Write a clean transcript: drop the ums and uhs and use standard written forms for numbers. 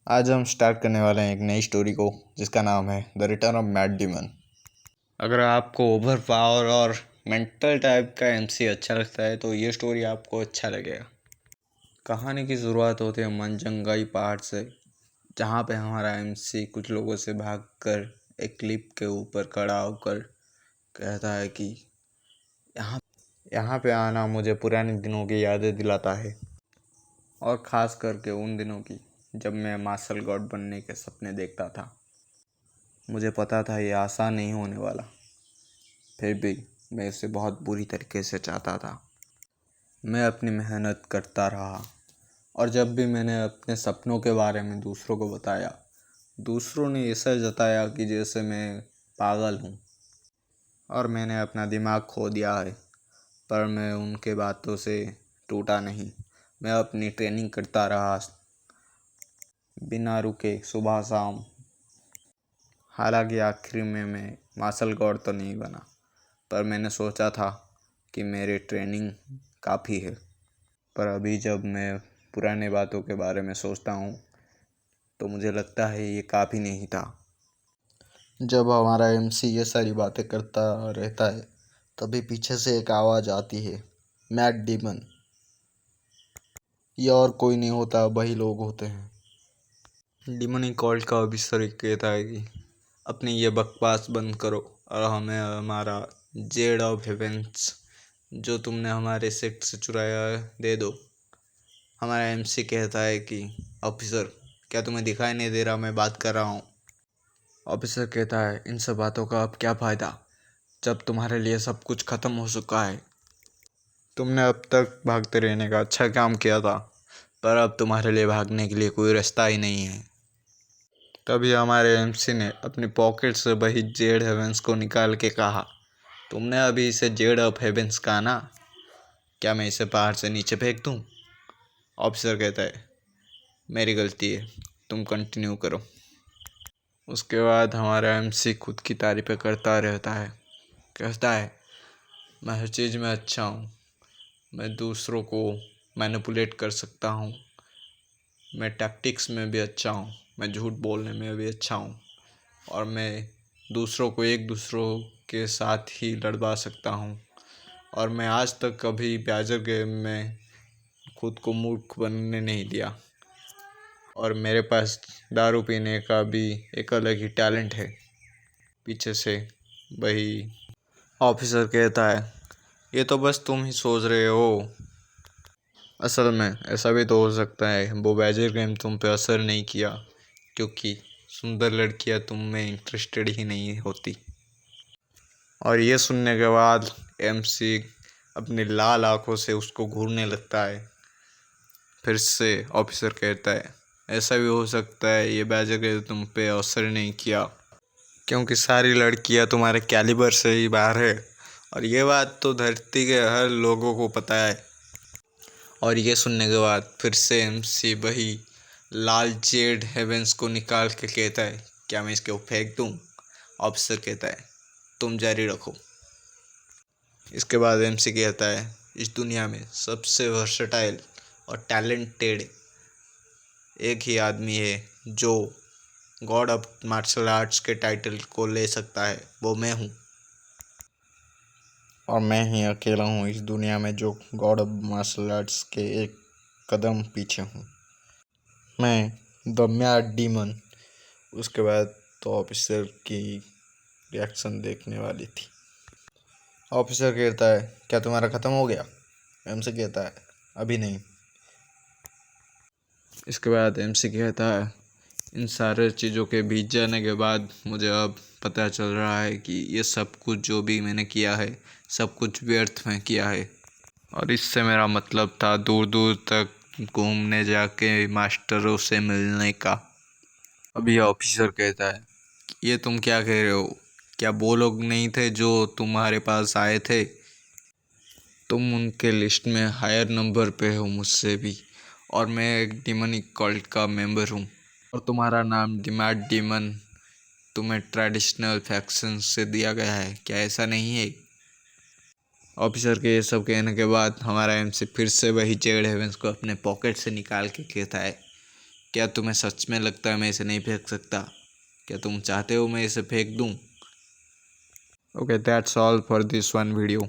आज हम स्टार्ट करने वाले हैं एक नई स्टोरी को जिसका नाम है the return of Matt Damon. अगर आपको ओवर पावर और मेंटल टाइप का एमसी अच्छा लगता है तो ये स्टोरी आपको अच्छा लगेगा। कहानी की शुरुआत होती है मनजंगाई पहाड़ से, जहाँ पे हमारा एमसी कुछ लोगों से भागकर एक क्लिप के ऊपर खड़ा होकर कहता है कि यहाँ यहाँ पे आना मुझे पुराने दिनों की यादें दिलाता है, और ख़ास करके उन दिनों की जब मैं मार्शल गॉड बनने के सपने देखता था। मुझे पता था ये आसान नहीं होने वाला, फिर भी मैं इसे बहुत बुरी तरीके से चाहता था। मैं अपनी मेहनत करता रहा, और जब भी मैंने अपने सपनों के बारे में दूसरों को बताया, दूसरों ने ऐसा जताया कि जैसे मैं पागल हूँ और मैंने अपना दिमाग खो दिया है। पर मैं उनके बातों से टूटा नहीं। मैं अपनी ट्रेनिंग करता रहा, बिना रुके, सुबह शाम। हालांकि आखिर में मैं मार्शल गॉड तो नहीं बना, पर मैंने सोचा था कि मेरी ट्रेनिंग काफ़ी है। पर अभी जब मैं पुराने बातों के बारे में सोचता हूँ तो मुझे लगता है ये काफ़ी नहीं था। जब हमारा एमसी ये सारी बातें करता रहता है तभी पीछे से एक आवाज़ आती है, मैट डीमन। ये और कोई नहीं होता, वही लोग होते हैं। डीमनिक कॉल्ट का ऑफिसर कहता है कि अपनी ये बकवास बंद करो और हमें हमारा जेड ऑफ हेवेंस जो तुमने हमारे सेट से चुराया है दे दो। हमारा एमसी कहता है कि ऑफिसर, क्या तुम्हें दिखाई नहीं दे रहा मैं बात कर रहा हूँ? ऑफिसर कहता है, इन सब बातों का अब क्या फ़ायदा जब तुम्हारे लिए सब कुछ ख़त्म हो चुका है। तुमने अब तक भागते रहने का अच्छा काम किया था, पर अब तुम्हारे लिए भागने के लिए कोई रास्ता ही नहीं है। तभी हमारे एमसी ने अपनी पॉकेट से वही जेड हेवेंस को निकाल के कहा, तुमने अभी इसे जेड ऑफ हेवेंस कहा ना, क्या मैं इसे पहाड़ से नीचे फेंक दूँ? ऑफिसर कहता है, मेरी गलती है, तुम कंटिन्यू करो। उसके बाद हमारा एमसी खुद की तारीफ़ें करता रहता है। कहता है, मैं हर चीज़ में अच्छा हूँ, मैं दूसरों को मैनिपुलेट कर सकता हूँ, मैं टैक्टिक्स में भी अच्छा हूँ, मैं झूठ बोलने में भी अच्छा हूँ, और मैं दूसरों को एक दूसरों के साथ ही लड़वा सकता हूँ, और मैं आज तक कभी ब्याजर गेम में खुद को मूर्ख बनने नहीं दिया, और मेरे पास दारू पीने का भी एक अलग ही टैलेंट है। पीछे से वही ऑफिसर कहता है, ये तो बस तुम ही सोच रहे हो, असल में ऐसा भी तो हो सकता है वो बैजर गेम तुम पे असर नहीं किया क्योंकि सुंदर लड़कियां तुम में इंटरेस्टेड ही नहीं होती। और ये सुनने के बाद एमसी अपनी लाल आंखों से उसको घूरने लगता है। फिर से ऑफिसर कहता है, ऐसा भी हो सकता है ये बैजर गेम तुम पे असर नहीं किया क्योंकि सारी लड़कियां तुम्हारे कैलिबर से ही बाहर है, और ये बात तो धरती के हर लोगों को पता है। और ये सुनने के बाद फिर से एमसी वही लाल जेड हेवेंस को निकाल के कहता है, क्या मैं इसके ऊपर फेंक दूँ? ऑफिसर कहता है, तुम जारी रखो। इसके बाद एमसी कहता है, इस दुनिया में सबसे वर्सटाइल और टैलेंटेड एक ही आदमी है जो गॉड ऑफ मार्शल आर्ट्स के टाइटल को ले सकता है, वो मैं हूँ। और मैं ही अकेला हूँ इस दुनिया में जो गॉड ऑफ मार्शल आर्ट्स के एक कदम पीछे हूँ, मैं द मैट डीमन। उसके बाद तो ऑफिसर की रिएक्शन देखने वाली थी। ऑफिसर कहता है, क्या तुम्हारा ख़त्म हो गया? एमसी कहता है, अभी नहीं। इसके बाद एमसी कहता है, इन सारे चीज़ों के बीत जाने के बाद मुझे अब पता चल रहा है कि ये सब कुछ जो भी मैंने किया है सब कुछ व्यर्थ में किया है, और इससे मेरा मतलब था दूर दूर तक घूमने जाके मास्टरों से मिलने का। अभी ऑफिसर कहता है, ये तुम क्या कह रहे हो? क्या वो लोग नहीं थे जो तुम्हारे पास आए थे? तुम उनके लिस्ट में हायर नंबर पे हो मुझसे भी, और मैं एक डिमनिक कल्ट का मेंबर हूँ, और तुम्हारा नाम डिमैट डीमन तुम्हें ट्रेडिशनल फैक्शन से दिया गया है, क्या ऐसा नहीं है? ऑफिसर के ये सब कहने के बाद हमारा एमसी फिर से वही जेड हेवेंस को अपने पॉकेट से निकाल के कहता है, क्या तुम्हें सच में लगता है मैं इसे नहीं फेंक सकता? क्या तुम चाहते हो मैं इसे फेंक दूँ? Okay, that's all for this one video.